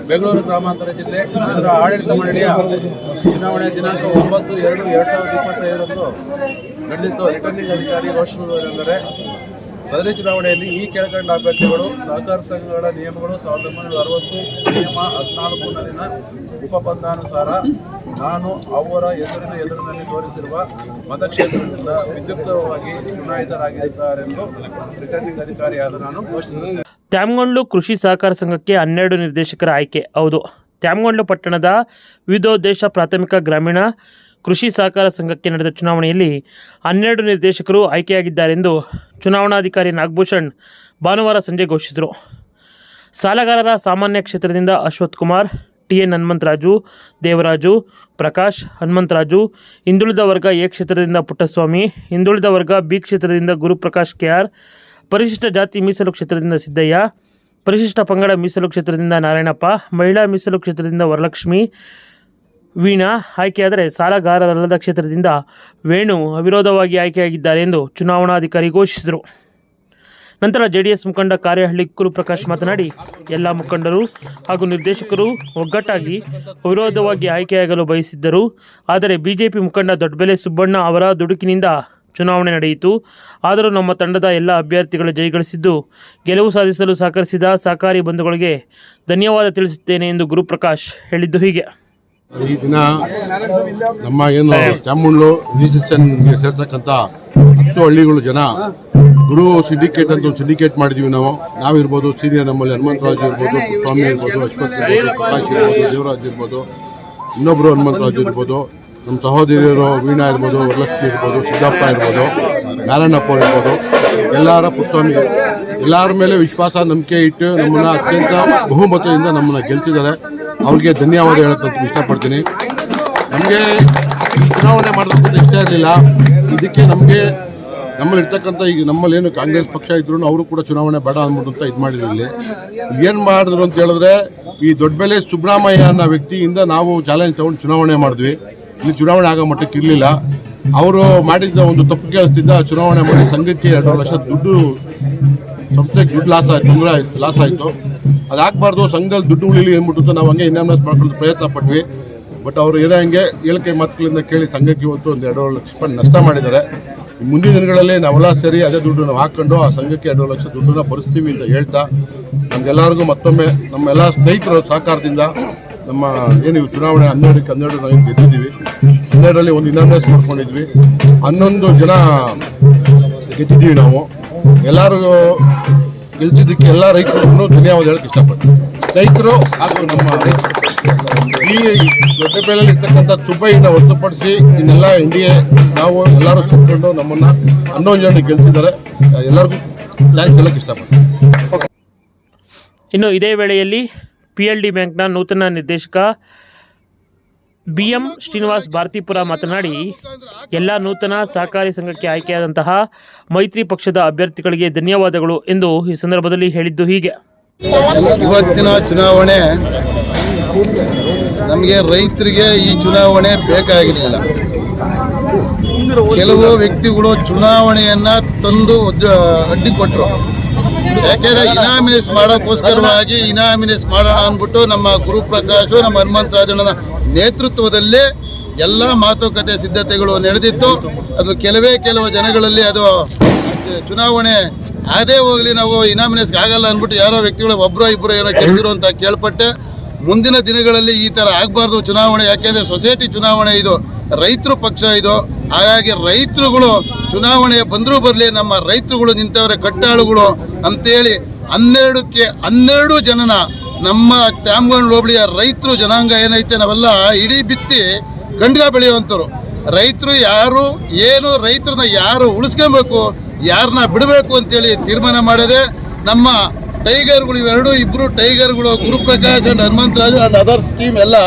ಬೆಂಗಳೂರು ಗ್ರಾಮಾಂತರ ಜಿಲ್ಲೆ ಇದರ ಆಡಳಿತ ಮಂಡಳಿಯ ಚುನಾವಣೆ ದಿನಾಂಕ 9/2/2025ರಂದು ನಡೆದಿದ್ದು. ರಿಟರ್ನಿಂಗ್ ಅಧಿಕಾರಿ ಘೋಷಿಸುವುದೆಂದರೆ ಸದರಿ ಚುನಾವಣೆಯಲ್ಲಿ ಈ ಕೆಳಕಂಡ ಅಭ್ಯರ್ಥಿಗಳು ಸಹಕಾರ ಸಂಘಗಳ ನಿಯಮಗಳು 1960 ನಿಯಮ 14ನಲ್ಲಿನ ಉಪಬಂಧಾನುಸಾರ ನಾನು ಅವರ ಎದುರಿನಲ್ಲಿ ತೋರಿಸಿರುವ ಮತಕ್ಷೇತ್ರದಿಂದ ವಿದ್ಯುಕ್ತವಾಗಿ ಚುನಾಯಿತರಾಗಿದ್ದಾರೆಂದು ರಿಟರ್ನಿಂಗ್ ಅಧಿಕಾರಿಯಾದ ನಾನು ಘೋಷಿಸುತ್ತೇನೆ. ತ್ಯಾಮಗೊಂಡ್ಲು ಕೃಷಿ ಸಹಕಾರ ಸಂಘಕ್ಕೆ 12 ನಿರ್ದೇಶಕರ ಆಯ್ಕೆ. ಹೌದು, ತ್ಯಾಮಗೊಂಡ್ಲು ಪಟ್ಟಣದ ವಿವಿಧೋದ್ದೇಶ ಪ್ರಾಥಮಿಕ ಗ್ರಾಮೀಣ ಕೃಷಿ ಸಹಕಾರ ಸಂಘಕ್ಕೆ ನಡೆದ ಚುನಾವಣೆಯಲ್ಲಿ 12 ನಿರ್ದೇಶಕರು ಆಯ್ಕೆಯಾಗಿದ್ದಾರೆಂದು ಚುನಾವಣಾಧಿಕಾರಿ ನಾಗಭೂಷಣ್ ಭಾನುವಾರ ಸಂಜೆ ಘೋಷಿಸಿದರು. ಸಾಲಗಾರರ ಸಾಮಾನ್ಯ ಕ್ಷೇತ್ರದಿಂದ ಅಶ್ವಥ್ ಕುಮಾರ್, TN ಹನುಮಂತರಾಜು, ದೇವರಾಜು, ಪ್ರಕಾಶ್, ಹನುಮಂತರಾಜು, ಹಿಂದುಳಿದ ವರ್ಗ ಎ ಕ್ಷೇತ್ರದಿಂದ ಪುಟ್ಟಸ್ವಾಮಿ, ಹಿಂದುಳಿದ ವರ್ಗ ಬಿ ಕ್ಷೇತ್ರದಿಂದ ಗುರುಪ್ರಕಾಶ್ KR, ಪರಿಶಿಷ್ಟ ಜಾತಿ ಮೀಸಲು ಕ್ಷೇತ್ರದಿಂದ ಸಿದ್ದಯ್ಯ, ಪರಿಶಿಷ್ಟ ಪಂಗಡ ಮೀಸಲು ಕ್ಷೇತ್ರದಿಂದ ನಾರಾಯಣಪ್ಪ, ಮಹಿಳಾ ಮೀಸಲು ಕ್ಷೇತ್ರದಿಂದ ವರಲಕ್ಷ್ಮಿ, ವೀಣಾ ಆಯ್ಕೆಯಾದರೆ ಸಾಲಗಾರರಲ್ಲದ ಕ್ಷೇತ್ರದಿಂದ ವೇಣು ಅವಿರೋಧವಾಗಿ ಆಯ್ಕೆಯಾಗಿದ್ದಾರೆ ಎಂದು ಚುನಾವಣಾಧಿಕಾರಿ ಘೋಷಿಸಿದರು. ನಂತರ JDS ಮುಖಂಡ ಕಾರೇಹಳ್ಳಿ ಗುರುಪ್ರಕಾಶ್ ಮಾತನಾಡಿ, ಎಲ್ಲ ಮುಖಂಡರು ಹಾಗೂ ನಿರ್ದೇಶಕರು ಒಗ್ಗಟ್ಟಾಗಿ ಅವಿರೋಧವಾಗಿ ಆಯ್ಕೆಯಾಗಲು ಬಯಸಿದ್ದರು. ಆದರೆ BJP ಮುಖಂಡ ದೊಡ್ಡಬೆಲೆ ಸುಬ್ಬಣ್ಣ ಅವರ ದುಡುಕಿನಿಂದ ಚುನಾವಣೆ ನಡೆಯಿತು. ಆದರೂ ನಮ್ಮ ತಂಡದ ಎಲ್ಲ ಅಭ್ಯರ್ಥಿಗಳು ಜಯಗಳಿಸಿದ್ದು, ಗೆಲುವು ಸಾಧಿಸಲು ಸಹಕರಿಸಿದ ಸಹಕಾರಿ ಬಂಧುಗಳಿಗೆ ಧನ್ಯವಾದ ತಿಳಿಸುತ್ತೇನೆ ಎಂದು ಗುರುಪ್ರಕಾಶ್ ಹೇಳಿದ್ದು ಹೀಗೆ. ಈ ದಿನ ನಮ್ಮ ಏನು ತ್ಯಾಮಗೊಂಡ್ಲು ರಿಜಿಸ್ಟ್ರೇಷನ್ಗೆ ಸೇರ್ತಕ್ಕಂಥ 10 ಹಳ್ಳಿಗಳು ಜನ ಗುರು ಸಿಂಡಿಕೇಟ್ ಅಂತ ಒಂದು ಸಿಂಡಿಕೇಟ್ ಮಾಡಿದ್ದೀವಿ. ನಾವಿರ್ಬೋದು, ಸೀನಿಯರ್ ನಮ್ಮಲ್ಲಿ ಹನುಮಂತರಾಜು ಇರ್ಬೋದು, ಸ್ವಾಮಿ ಇರ್ಬೋದು, ಅಶ್ವಥ್ ಇರ್ಬೋದು, ಪ್ರಕಾಶ್ ಇರ್ಬೋದು, ದೇವರಾಜ್ ಇರ್ಬೋದು, ಇನ್ನೊಬ್ಬರು ಹನುಮಂತರಾಜು ಇರ್ಬೋದು, ನಮ್ಮ ಸಹೋದರಿಯರು ವೀಣಾ ಇರ್ಬೋದು, ವರಲಕ್ಷ್ಮಿ ಇರ್ಬೋದು, ಸಿದ್ದಪ್ಪ ಇರ್ಬೋದು, ನಾರಾಯಣಪ್ಪ ಇರ್ಬೋದು, ಎಲ್ಲರ ಪುಟ್ಸ್ವಾಮಿ ಎಲ್ಲರ ಮೇಲೆ ವಿಶ್ವಾಸ ನಂಬಿಕೆ ಇಟ್ಟು ನಮ್ಮನ್ನು ಅತ್ಯಂತ ಬಹುಮತದಿಂದ ನಮ್ಮನ್ನು ಗೆಲ್ತಿದ್ದಾರೆ. ಅವ್ರಿಗೆ ಧನ್ಯವಾದ ಹೇಳೋಕ್ಕೆ ಇಷ್ಟಪಡ್ತೀನಿ. ನಮಗೆ ಚುನಾವಣೆ ಮಾಡಬೇಕು ಅಂತ ಇಷ್ಟ ಇರಲಿಲ್ಲ. ಇದಕ್ಕೆ ನಮ್ಮಲ್ಲಿರ್ತಕ್ಕಂಥ ಈಗ ನಮ್ಮಲ್ಲೇನು ಕಾಂಗ್ರೆಸ್ ಪಕ್ಷ ಇದ್ರು ಅವರು ಕೂಡ ಚುನಾವಣೆ ಬೇಡ ಅಂದ್ಬಿಟ್ಟು ಅಂತ ಇದು ಮಾಡಿದ್ರು. ಇಲ್ಲಿ ಏನು ಮಾಡಿದ್ರು ಅಂತ ಹೇಳಿದ್ರೆ, ಈ ದೊಡ್ಡಬೆಲೆ ಸುಬ್ರಹ್ಮಣ್ಯ ಅನ್ನೋ ವ್ಯಕ್ತಿಯಿಂದ ನಾವು ಚಾಲೆಂಜ್ ತಗೊಂಡು ಚುನಾವಣೆ ಮಾಡಿದ್ವಿ. ಇಲ್ಲಿ ಚುನಾವಣೆ ಆಗೋ ಮಟ್ಟಕ್ಕೆ ಇರಲಿಲ್ಲ. ಅವರು ಮಾಡಿದ್ದ ಒಂದು ತಪ್ಪು ಕೆಲಸದಿಂದ ಚುನಾವಣೆ ಮಾಡಿ ಸಂಘಕ್ಕೆ 2 ಲಕ್ಷ ದುಡ್ಡು, ಸಂಸ್ಥೆಗೆ ದುಡ್ಡು ಲಾಸ್ ಆಯಿತು. ಅದಾಗಬಾರ್ದು, ಸಂಘದಲ್ಲಿ ದುಡ್ಡು ಉಳಿಲಿ ಅಂದ್ಬಿಟ್ಟು ನಾವು ಹಂಗೆ ಇನ್ಯಾಮ್ನೆಸ್ ಮಾಡ್ಕೊಂಡು ಪ್ರಯತ್ನ ಪಟ್ವಿ. ಬಟ್ ಅವರು ಏನೋ ಹಂಗೆ ಹೇಳಿಕೆ ಮಾತುಗಳಿಂದ ಕೇಳಿ ಸಂಘಕ್ಕೆ ಇವತ್ತು ಒಂದು 2 ಲಕ್ಷ ರೂಪಾಯಿ ನಷ್ಟ ಮಾಡಿದ್ದಾರೆ. ಮುಂದಿನ ದಿನಗಳಲ್ಲಿ ನಾವೆಲ್ಲ ಸೇರಿ ಅದೇ ದುಡ್ಡು ನಾವು ಹಾಕ್ಕೊಂಡು ಆ ಸಂಘಕ್ಕೆ 2 ಲಕ್ಷ ದುಡ್ಡನ್ನ ಭರಿಸ್ತೀವಿ ಅಂತ ಹೇಳ್ತಾ, ನಮಗೆಲ್ಲರಿಗೂ ಮತ್ತೊಮ್ಮೆ ನಮ್ಮೆಲ್ಲ ಸ್ನೇಹಿತರ ಸಹಕಾರದಿಂದ ನಮ್ಮ ಏನು ಚುನಾವಣೆ 12ಕ್ಕೆ 12 ನಾವು ಗೆದ್ದಿದ್ದೀವಿ. 12ರಲ್ಲಿ ಒಂದು ಇನ್ಯಾಮ್ನೆಸ್ ಮಾಡ್ಕೊಂಡಿದ್ವಿ. 11 ಜನ ಗೆದ್ದಿದ್ದೀವಿ. ನಾವು ಎಲ್ಲರೂ ಗೆಲ್ಸಿದ್ದಕ್ಕೆ ಎಲ್ಲ ರೈತರಿಗೂ ಧನ್ಯವಾದ ಹೇಳಕ್ಕೆ ಇಷ್ಟಪಡ್ತೀನಿ. ರೈತರು ಹಾಗೂ ನಮ್ಮ ಈ ದೊಡ್ಡಬೆಲೆಯಲ್ಲಿ ಇರ್ತಕ್ಕಂಥ ಸುಬ್ಬಯ್ಯನ ಹೊರತುಪಡಿಸಿ ಇನ್ನೆಲ್ಲ NDA ನಾವು ಎಲ್ಲರೂ ಸೇರಿಕೊಂಡು ನಮ್ಮನ್ನು 11 ಜನ ಗೆಲ್ಸಿದ್ದಾರೆ. ಎಲ್ಲರಿಗೂ ಥ್ಯಾಂಕ್ಸ್ ಹೇಳಕ್ಕೆ ಇಷ್ಟಪಡ್ತೀನಿ. ಇನ್ನು ಇದೇ ವೇಳೆಯಲ್ಲಿ PLD ಬ್ಯಾಂಕ್ನ ನೂತನ ನಿರ್ದೇಶಕ BM ಶ್ರೀನಿವಾಸ್ ಭಾರತೀಪುರ ಮಾತನಾಡಿ, ಎಲ್ಲ ನೂತನ ಸಹಕಾರಿ ಸಂಘಕ್ಕೆ ಆಯ್ಕೆಯಾದಂತಹ ಮೈತ್ರಿ ಪಕ್ಷದ ಅಭ್ಯರ್ಥಿಗಳಿಗೆ ಧನ್ಯವಾದಗಳು ಎಂದು ಈ ಸಂದರ್ಭದಲ್ಲಿ ಹೇಳಿದ್ದು ಹೀಗೆ. ಇವತ್ತಿನ ಚುನಾವಣೆ ನಮಗೆ ರೈತರಿಗೆ ಈ ಚುನಾವಣೆ ಬೇಕಾಗಿರಲಿಲ್ಲ. ಕೆಲವು ವ್ಯಕ್ತಿಗಳು ಚುನಾವಣೆಯನ್ನ ತಂದು ಅಡ್ಡಿಕೊಟ್ರು. ಯಾಕೆಂದ್ರೆ ಇನಾಮಿನೇಸ್ ಮಾಡೋಕ್ಕೋಸ್ಕರವಾಗಿ ಇನಾಮಿನೇಸ್ ಮಾಡೋಣ ಅಂದ್ಬಿಟ್ಟು ನಮ್ಮ ಗುರುಪ್ರಕಾಶ್, ನಮ್ಮ ಹನುಮಂತರಾಜನ ನೇತೃತ್ವದಲ್ಲಿ ಎಲ್ಲ ಮಾತುಕತೆ ಸಿದ್ಧತೆಗಳು ನಡೆದಿತ್ತು. ಅದು ಕೆಲವು ಜನಗಳಲ್ಲಿ ಅದು ಚುನಾವಣೆ ಅದೇ ಹೋಗಲಿ, ನಾವು ಇನಾಮಿನೇಸ್ಗೆ ಆಗಲ್ಲ ಅಂದ್ಬಿಟ್ಟು ಯಾರೋ ವ್ಯಕ್ತಿಗಳು ಒಬ್ಬರು ಇಬ್ಬರು ಏನೋ ಕೆಲ್ಸಿರು ಅಂತ ಕೇಳ್ಪಟ್ಟೆ. ಮುಂದಿನ ದಿನಗಳಲ್ಲಿ ಈ ಥರ ಆಗಬಾರ್ದು ಚುನಾವಣೆ. ಯಾಕೆಂದರೆ ಸೊಸೈಟಿ ಚುನಾವಣೆ ಇದು, ರೈತರು ಪಕ್ಷ ಇದು. ಹಾಗಾಗಿ ರೈತರುಗಳು ಚುನಾವಣೆ ಬಂದರೂ ಬರಲಿ, ನಮ್ಮ ರೈತರುಗಳು ನಿಂತವರೆ ಕಟ್ಟಾಳುಗಳು ಅಂತೇಳಿ 12ಕ್ಕೆ 12 ಜನನ ನಮ್ಮ ತ್ಯಾಮಗೊಂಡ್ಲು ಹೋಬಳಿಯ ರೈತರು ಜನಾಂಗ ಏನೈತೆ ನಾವೆಲ್ಲ ಇಡೀ ಬಿತ್ತಿ ಗಂಡ್ಗ ಬೆಳೆಯುವಂಥವ್ರು. ರೈತರು ಯಾರು ಏನು, ರೈತರನ್ನ ಯಾರು ಉಳಿಸ್ಕೊಬೇಕು, ಯಾರನ್ನ ಬಿಡಬೇಕು ಅಂತೇಳಿ ತೀರ್ಮಾನ ಮಾಡಿದೆ. ನಮ್ಮ ಟೈಗರ್ಗಳು ಇಬ್ಬರು ಟೈಗರ್ಗಳು, Guruprakash and Hanumantharaju and others team ಎಲ್ಲ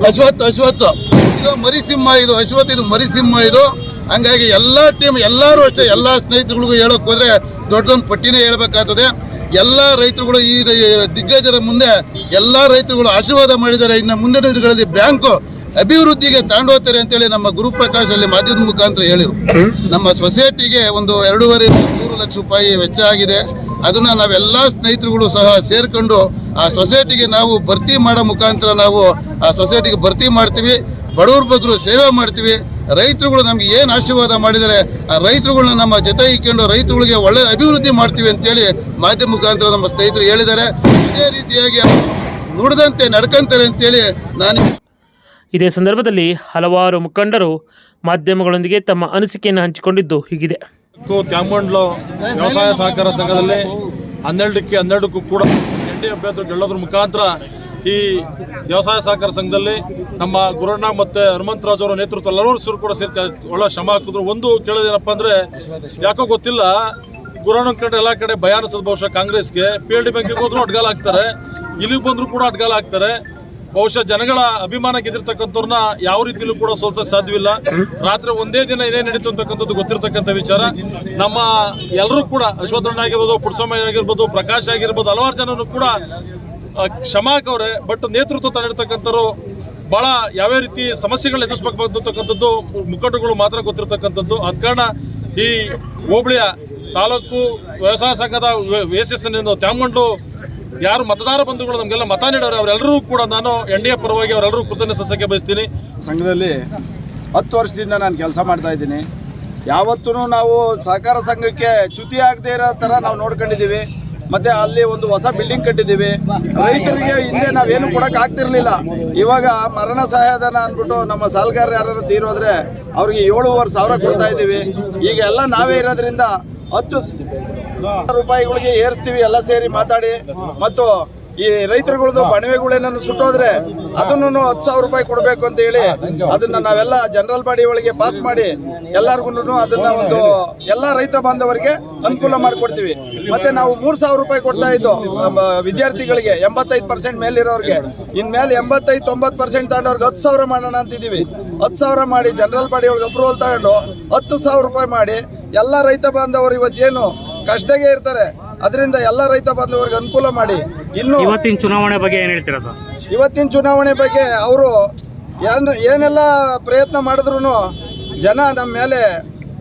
ಅಶ್ವಥ್ ಇದು ಮರಿಸಿಂಹ, ಇದು ಅಶ್ವಥ್ ಇದು ಮರಿಸಿಂಹ ಇದು. ಹಂಗಾಗಿ ಎಲ್ಲ ಟೀಮ್ ಎಲ್ಲರೂ ಅಷ್ಟೇ, ಎಲ್ಲ ಸ್ನೇಹಿತರುಗಳಿಗೂ ಹೇಳೋಕೆ ಹೋದರೆ ದೊಡ್ಡದೊಂದು ಪಟ್ಟಿನೇ ಹೇಳ್ಬೇಕಾಗ್ತದೆ. ಎಲ್ಲ ರೈತರುಗಳು ಈ ದಿಗ್ಗಜರ ಮುಂದೆ ಎಲ್ಲ ರೈತರುಗಳು ಆಶೀರ್ವಾದ ಮಾಡಿದ್ದಾರೆ. ಇನ್ನು ಮುಂದಿನ ದಿನಗಳಲ್ಲಿ ಬ್ಯಾಂಕು ಅಭಿವೃದ್ಧಿಗೆ ತಾಂಡೋಗ್ತಾರೆ ಅಂತೇಳಿ ನಮ್ಮ ಗುರುಪ್ರಕಾಶ್ ಅಲ್ಲಿ ಮಾಧ್ಯಮದ ಮುಖಾಂತರ ಹೇಳಿರು. ನಮ್ಮ ಸೊಸೈಟಿಗೆ ಒಂದು 2.5-3 ಲಕ್ಷ ರೂಪಾಯಿ ವೆಚ್ಚ ಆಗಿದೆ. ಅದನ್ನು ನಾವೆಲ್ಲ ಸ್ನೇಹಿತರುಗಳು ಸಹ ಸೇರಿಕೊಂಡು ಆ ಸೊಸೈಟಿಗೆ ನಾವು ಭರ್ತಿ ಮಾಡೋ ಮುಖಾಂತರ ನಾವು ಆ ಸೊಸೈಟಿಗೆ ಭರ್ತಿ ಮಾಡ್ತೀವಿ. ಬಡವ್ರ ಬಗ್ಗರು ಸೇವೆ ಮಾಡ್ತೀವಿ. ರೈತರುಗಳು ನಮಗೆ ಏನು ಆಶೀರ್ವಾದ ಮಾಡಿದರೆ ಆ ರೈತರುಗಳನ್ನ ನಮ್ಮ ಜೊತೆ ಇಟ್ಕೊಂಡು ರೈತರುಗಳಿಗೆ ಒಳ್ಳೆ ಅಭಿವೃದ್ಧಿ ಮಾಡ್ತೀವಿ ಅಂತೇಳಿ ಮಾಧ್ಯಮ ಮುಖಾಂತರ ನಮ್ಮ ಸ್ನೇಹಿತರು ಹೇಳಿದ್ದಾರೆ. ಇದೇ ರೀತಿಯಾಗಿ ನುಡಿದಂತೆ ನಡ್ಕೊಂತಾರೆ ಅಂತೇಳಿ ನಾನು. ಇದೇ ಸಂದರ್ಭದಲ್ಲಿ ಹಲವಾರು ಮುಖಂಡರು ಮಾಧ್ಯಮಗಳೊಂದಿಗೆ ತಮ್ಮ ಅನಿಸಿಕೆಯನ್ನು ಹಂಚಿಕೊಂಡಿದ್ದು ಹೀಗಿದೆ. ತ್ಯಾಮಂಡ್ಲ ವ್ಯವಸಾಯ ಸಹಕಾರ ಸಂಘದಲ್ಲಿ 12ಕ್ಕೆ 12ಕ್ಕೂ ಕೂಡ NDA ಅಭ್ಯರ್ಥಿ ಗೆಲ್ಲೋದ್ರ ಮುಖಾಂತರ ಈ ವ್ಯವಸಾಯ ಸಹಕಾರ ಸಂಘದಲ್ಲಿ ನಮ್ಮ ಗುರಣ್ಣ ಮತ್ತು ಹನುಮಂತರಾಜ್ ಅವರ ನೇತೃತ್ವ ಎಲ್ಲರೂ ಕೂಡ ಸೇರ್ತಾ ಒಳ್ಳೆ ಶ್ರಮ ಹಾಕಿದ್ರು. ಒಂದು ಕೇಳೋದೇನಪ್ಪ ಅಂದರೆ ಯಾಕೋ ಗೊತ್ತಿಲ್ಲ, ಗುರಣ್ಣ ಕಡೆ ಎಲ್ಲ ಕಡೆ ಭಯ ಅನಿಸೋದು ಬಹುಶಃ ಕಾಂಗ್ರೆಸ್ಗೆ. PLD ಬ್ಯಾಂಕಿಗೆ ಹೋದ್ರು ಅಡ್ಗಾಲ ಹಾಕ್ತಾರೆ, ಇಲ್ಲಿಗೆ ಬಂದರೂ ಕೂಡ ಅಡ್ಗಾಲ ಹಾಕ್ತಾರೆ. ಬಹುಶಃ ಜನಗಳ ಅಭಿಮಾನ ಗೆದ್ದಿರ್ತಕ್ಕಂಥವ್ರನ್ನ ಯಾವ ರೀತಿಯಲ್ಲೂ ಕೂಡ ಸೋಲ್ಸಕ್ಕೆ ಸಾಧ್ಯವಿಲ್ಲ. ರಾತ್ರಿ ಒಂದೇ ದಿನ ಏನೇನು ನಡೀತು ಅಂತಕ್ಕಂಥದ್ದು ಗೊತ್ತಿರ್ತಕ್ಕಂಥ ವಿಚಾರ. ನಮ್ಮ ಎಲ್ಲರೂ ಕೂಡ ಅಶ್ವತ್ಥಣ್ಣ ಆಗಿರ್ಬೋದು, ಪುಟ್ಟಸ್ವಾಮಿ ಆಗಿರ್ಬೋದು, ಪ್ರಕಾಶ್ ಆಗಿರ್ಬೋದು, ಹಲವಾರು ಜನರು ಕೂಡ ಕ್ಷಮ ಹಾಕವ್ರೆ. ಬಟ್ ನೇತೃತ್ವ ತಂದಿರ್ತಕ್ಕಂಥವ್ರು ಭಾಳ ಯಾವ್ಯಾವ ರೀತಿ ಸಮಸ್ಯೆಗಳನ್ನ ಎದುರಿಸಬೇಕಾದಂತಕ್ಕಂಥದ್ದು ಮುಖಂಡರುಗಳು ಮಾತ್ರ ಗೊತ್ತಿರ್ತಕ್ಕಂಥದ್ದು. ಆದ ಕಾರಣ ಈ ಹೋಬಳಿಯ ತಾಲೂಕು ವ್ಯವಸಾಯ ಸಂಘದ VSSN ತ್ಯಾಮಂಡ್ಲು ಯಾರು ಮತದಾರ ಬಂಧುಗಳು ನಮಗೆಲ್ಲ ಮತ ನೀಡೋರು ಅವರೆಲ್ಲರೂ ಕೂಡ ನಾನು NDA ಪರವಾಗಿ ಅವರೆಲ್ಲರೂ ಕೃತಜ್ಞತೆ ಸಲ್ಲಿಸಕ್ಕೆ ಬಯಸ್ತೀನಿ. ಸಂಘದಲ್ಲಿ 10 ವರ್ಷದಿಂದ ನಾನು ಕೆಲಸ ಮಾಡ್ತಾ ಇದ್ದೀನಿ. ಯಾವತ್ತೂ ನಾವು ಸಹಕಾರ ಸಂಘಕ್ಕೆ ಚ್ಯುತಿ ಆಗದೆ ಇರೋ ಥರ ನಾವು ನೋಡ್ಕೊಂಡಿದ್ದೀವಿ. ಮತ್ತು ಅಲ್ಲಿ ಒಂದು ಹೊಸ ಬಿಲ್ಡಿಂಗ್ ಕಟ್ಟಿದ್ದೀವಿ. ರೈತರಿಗೆ ಹಿಂದೆ ನಾವೇನು ಕೊಡೋಕೆ ಆಗ್ತಿರ್ಲಿಲ್ಲ. ಇವಾಗ ಮರಣ ಸಹಾಯಧನ ಅಂದ್ಬಿಟ್ಟು ನಮ್ಮ ಸಾಲಗಾರರು ಯಾರು ತೀರೋದ್ರೆ ಅವ್ರಿಗೆ 7,500 ಕೊಡ್ತಾ ಇದ್ದೀವಿ. ಈಗ ಎಲ್ಲ ನಾವೇ ಇರೋದ್ರಿಂದ 10 ರೂಪಾಯಿಗಳಿಗೆ ಏರಿಸ್ತೀವಿ ಎಲ್ಲ ಸೇರಿ ಮಾತಾಡಿ. ಮತ್ತು ಈ ರೈತರುಗಳದ್ದು ಬಣವೆಗಳೇನನ್ನು ಸುಟ್ಟೋದ್ರೆ ಅದನ್ನು 10,000 ರೂಪಾಯಿ ಕೊಡಬೇಕು ಅಂತ ಹೇಳಿ ಅದನ್ನ ನಾವೆಲ್ಲ ಜನರಲ್ ಬಾಡಿ ಒಳಗೆ ಪಾಸ್ ಮಾಡಿ ಎಲ್ಲರಿಗೂ ಅದನ್ನ ಒಂದು ಎಲ್ಲ ರೈತ ಬಾಂಧವರಿಗೆ ಅನುಕೂಲ ಮಾಡಿಕೊಡ್ತೀವಿ. ಮತ್ತೆ ನಾವು 3,000 ರೂಪಾಯಿ ಕೊಡ್ತಾ ಇದ್ದು ವಿದ್ಯಾರ್ಥಿಗಳಿಗೆ 85% ಮೇಲಿರೋರಿಗೆ. ಇನ್ಮೇಲೆ 85-90% ತಗೊಂಡವ್ರಿಗೆ 10,000 ಮಾಡೋಣ ಅಂತಿದ್ದೀವಿ. 10,000 ಮಾಡಿ ಜನರಲ್ ಬಾಡಿ ಒಳಗೆ ಅಪ್ರೂವಲ್ ತಗೊಂಡು 10,000 ರೂಪಾಯಿ ಮಾಡಿ ಎಲ್ಲ ರೈತ ಬಾಂಧವರು ಇವತ್ತೇನು ಕಷ್ಟದಾಗೆ ಇರ್ತಾರೆ ಅದರಿಂದ ಎಲ್ಲ ರೈತ ಬಾಂಧವರಿಗೆ ಅನುಕೂಲ ಮಾಡಿ. ಇನ್ನು ಇವತ್ತಿನ ಚುನಾವಣೆ ಬಗ್ಗೆ ಏನು ಹೇಳ್ತೀರಾ ಸರ್? ಇವತ್ತಿನ ಚುನಾವಣೆ ಬಗ್ಗೆ ಅವರು ಏನೆಲ್ಲ ಪ್ರಯತ್ನ ಮಾಡಿದ್ರು ಜನ ನಮ್ಮ ಮೇಲೆ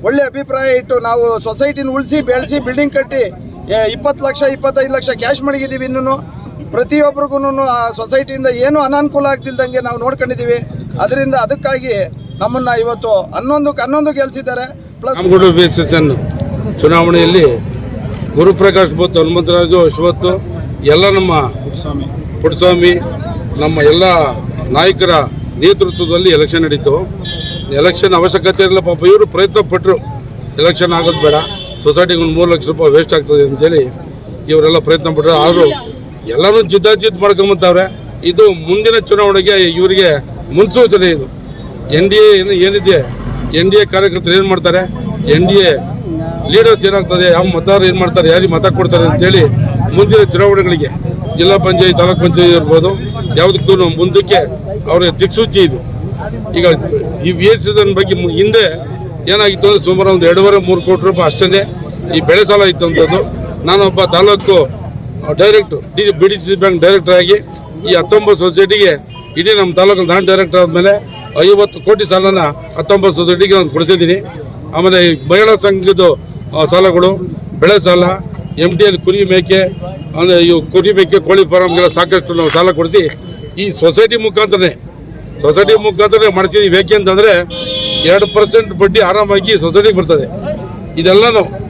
ಒಳ್ಳೆ ಅಭಿಪ್ರಾಯ ಇಟ್ಟು ನಾವು ಸೊಸೈಟಿನ ಉಳಿಸಿ ಬೆಳೆಸಿ ಬಿಲ್ಡಿಂಗ್ ಕಟ್ಟಿ 20 ಲಕ್ಷ 25 ಲಕ್ಷ ಕ್ಯಾಶ್ ಮಡಗಿದ್ದೀವಿ. ಇನ್ನೂ ಪ್ರತಿಯೊಬ್ಬರಿಗೂ ಆ ಸೊಸೈಟಿಯಿಂದ ಏನೂ ಅನಾನುಕೂಲ ಆಗ್ತಿಲ್ದಂಗೆ ನಾವು ನೋಡ್ಕೊಂಡಿದ್ದೀವಿ. ಅದರಿಂದ ಅದಕ್ಕಾಗಿ ನಮ್ಮನ್ನು ಇವತ್ತು 11ಕ್ಕೆ ಗೆಲ್ಲಿಸಿದ್ದಾರೆ. ಪ್ಲಸ್ VSSN ಚುನಾವಣೆಯಲ್ಲಿ ಗುರುಪ್ರಕಾಶ್ ಮತ್ತು ಹನುಮಂತರಾಜು, ಅಶ್ವತ್ತು ಎಲ್ಲ ನಮ್ಮ ಪುಟ್ಟಸ್ವಾಮಿ ನಮ್ಮ ಎಲ್ಲ ನಾಯಕರ ನೇತೃತ್ವದಲ್ಲಿ ಎಲೆಕ್ಷನ್ ನಡೀತು. ಎಲೆಕ್ಷನ್ ಅವಶ್ಯಕತೆ ಇರಲಿಲ್ಲ. ಪಾಪ ಇವರು ಪ್ರಯತ್ನ ಪಟ್ಟರು, ಎಲೆಕ್ಷನ್ ಆಗೋದು ಬೇಡ, ಸೊಸೈಟಿಗೆ ಒಂದು 3 ಲಕ್ಷ ರೂಪಾಯಿ ವೇಸ್ಟ್ ಆಗ್ತದೆ ಅಂತೇಳಿ ಇವರೆಲ್ಲ ಪ್ರಯತ್ನ ಪಟ್ಟರು. ಆದರೂ ಎಲ್ಲರೂ ಜಿದ್ದಾಜಿದ್ದು ಮಾಡ್ಕೊಂಬಂತವ್ರೆ. ಇದು ಮುಂದಿನ ಚುನಾವಣೆಗೆ ಇವರಿಗೆ ಮುನ್ಸೂಚನೆ. ಇದು NDA ಏನಿದೆ, NDA ಕಾರ್ಯಕರ್ತರು ಏನು ಮಾಡ್ತಾರೆ, NDA ಲೀಡರ್ಸ್ ಏನಾಗ್ತದೆ, ಯಾವ ಮತದಾರರು ಏನು ಮಾಡ್ತಾರೆ, ಯಾರಿಗೆ ಮತ ಕೊಡ್ತಾರೆ ಅಂತೇಳಿ ಮುಂದಿನ ಚುನಾವಣೆಗಳಿಗೆ ಜಿಲ್ಲಾ ಪಂಚಾಯತ್ ತಾಲೂಕ್ ಪಂಚಾಯತ್ ಇರ್ಬೋದು ಯಾವುದಕ್ಕೂ ಮುಂದಕ್ಕೆ ಅವರ ದಿಕ್ಸೂಚಿ ಇದು. ಈಗ ಈ VSSN ಬಗ್ಗೆ ಹಿಂದೆ ಏನಾಗಿತ್ತು ಅಂದರೆ ಸುಮಾರು ಒಂದು 2.5-3 ಕೋಟಿ ರೂಪಾಯಿ ಅಷ್ಟೇ ಈ ಬೆಳೆ ಸಾಲ ಇತ್ತು ಅಂಥದ್ದು. ನಾನೊಬ್ಬ ತಾಲೂಕು ಡೈರೆಕ್ಟ್ರು BDC ಬ್ಯಾಂಕ್ ಡೈರೆಕ್ಟರ್ ಆಗಿ ಈ 19 ಸೊಸೈಟಿಗೆ ಇಡೀ ನಮ್ಮ ತಾಲೂಕು ನಾನು ಡೈರೆಕ್ಟರ್ ಆದಮೇಲೆ 50 ಕೋಟಿ ಸಾಲನ 19 ಸೊಸೈಟಿಗೆ ನಾನು ಕೊಡಿಸಿದ್ದೀನಿ. ಆಮೇಲೆ ಮಹಿಳಾ ಸಂಘದ ಸಾಲಗಳು, ಬೆಳೆ ಸಾಲ, MTL ಕುರಿ ಮೇಕೆ ಅಂದರೆ ಇವು ಕುರಿ ಮೇಕೆ ಕೋಳಿ ಫಾರಮ್ಗೆಲ್ಲ ಸಾಕಷ್ಟು ನಾವು ಸಾಲ ಕೊಡಿಸಿ ಈ ಸೊಸೈಟಿ ಮುಖಾಂತರನೇ ಮಾಡಿಸಿದ್ದೀವಿ. ಏಕೆ ಅಂತಂದರೆ 2% ಬಡ್ಡಿ ಆರಾಮಾಗಿ ಸೊಸೈಟಿಗೆ ಬರ್ತದೆ. ಇದೆಲ್ಲ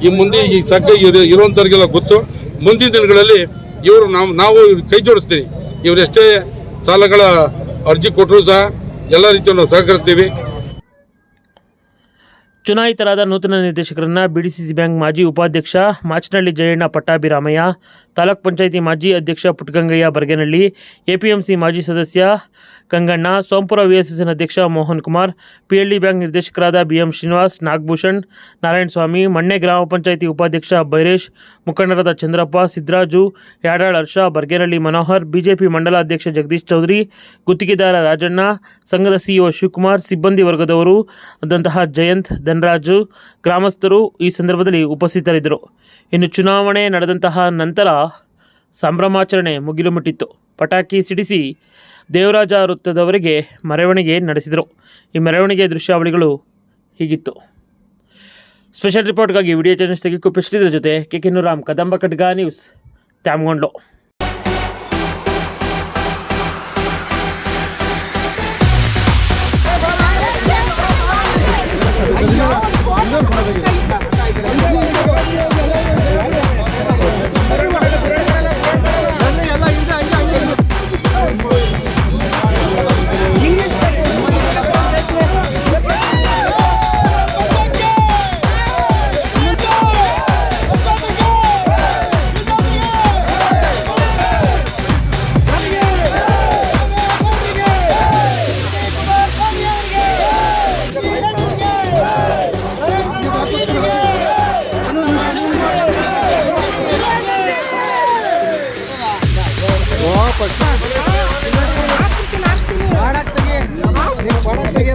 ಈ ಮುಂದೆ ಈ ಸಂಘ ಇರುವಂಥವ್ರಿಗೆಲ್ಲ ಗೊತ್ತು. ಮುಂದಿನ ದಿನಗಳಲ್ಲಿ ಇವರು ನಾವು ಕೈ ಜೋಡಿಸ್ತೀವಿ. ಇವರೆಷ್ಟೇ ಸಾಲಗಳ ಅರ್ಜಿ ಕೊಟ್ಟರು ಸಹ ಎಲ್ಲ ರೀತಿಯಲ್ಲಿ ನಾವು ಸಹಕರಿಸ್ತೀವಿ. ಚುನಾಯಿತರಾದ ನೂತನ ನಿರ್ದೇಶಕರನ್ನು BDCC ಬ್ಯಾಂಕ್ ಮಾಜಿ ಉಪಾಧ್ಯಕ್ಷ ಮಾಚನಹಳ್ಳಿ ಜಯಣ್ಣ ಪಟ್ಟಾಭಿರಾಮಯ್ಯ, ತಾಲೂಕ್ ಪಂಚಾಯಿತಿ ಮಾಜಿ ಅಧ್ಯಕ್ಷ ಪುಟ್ಟಗಂಗಯ್ಯ ಬರ್ಗೇನಹಳ್ಳಿ, APMC ಮಾಜಿ ಸದಸ್ಯ ಕಂಗಣ್ಣ, ಸೋಂಪುರ VSSN ಅಧ್ಯಕ್ಷ ಮೋಹನ್ ಕುಮಾರ್, PLD ಬ್ಯಾಂಕ್ ನಿರ್ದೇಶಕರಾದ BM ಶ್ರೀನಿವಾಸ್, ನಾಗಭೂಷಣ್, ನಾರಾಯಣಸ್ವಾಮಿ, ಮಣ್ಣೆ ಗ್ರಾಮ ಪಂಚಾಯಿತಿ ಉಪಾಧ್ಯಕ್ಷ ಬೈರೇಶ್, ಮುಖಂಡರಾದ ಚಂದ್ರಪ್ಪ, ಸಿದ್ದರಾಜು, ಯಾಡಾಳ್ ಹರ್ಷ, ಬರ್ಗೇನಹಳ್ಳಿ ಮನೋಹರ್, BJP ಮಂಡಲ ಅಧ್ಯಕ್ಷ ಜಗದೀಶ್ ಚೌಧರಿ, ಗುತ್ತಿಗೆದಾರ ರಾಜಣ್ಣ, ಸಂಘದ CEO ಶಿವಕುಮಾರ್, ಸಿಬ್ಬಂದಿ ವರ್ಗದವರು ಆದಂತಹ ಜಯಂತ್, ಧನರಾಜು, ಗ್ರಾಮಸ್ಥರು ಈ ಸಂದರ್ಭದಲ್ಲಿ ಉಪಸ್ಥಿತರಿದ್ದರು. ಇನ್ನು ಚುನಾವಣೆ ನಡೆದಂತಹ ನಂತರ ಸಂಭ್ರಮಾಚರಣೆ ಮುಗಿಲು ಮುಟ್ಟಿತ್ತು. ಪಟಾಕಿ ಸಿಡಿಸಿ ದೇವರಾಜ ವೃತ್ತದವರೆಗೆ ಮೆರವಣಿಗೆ ನಡೆಸಿದರು. ಈ ಮೆರವಣಿಗೆ ದೃಶ್ಯಾವಳಿಗಳು ಹೀಗಿತ್ತು. ಸ್ಪೆಷಲ್ ರಿಪೋರ್ಟ್ಗಾಗಿ ವಿಡಿಯೋ ಜರ್ನಲಿಸ್ಟ್ ತೆಗಿಕುಪ್ಪೆ ಶ್ರೀಧರ್ ಜೊತೆ ಕೆ ನೂರಾಮ್, ಕದಂಬ ಖಡ್ಗ ನ್ಯೂಸ್, ತ್ಯಾಮಗೊಂಡ್ಲು. ಮಾಡಕ್ ತೆಗಿ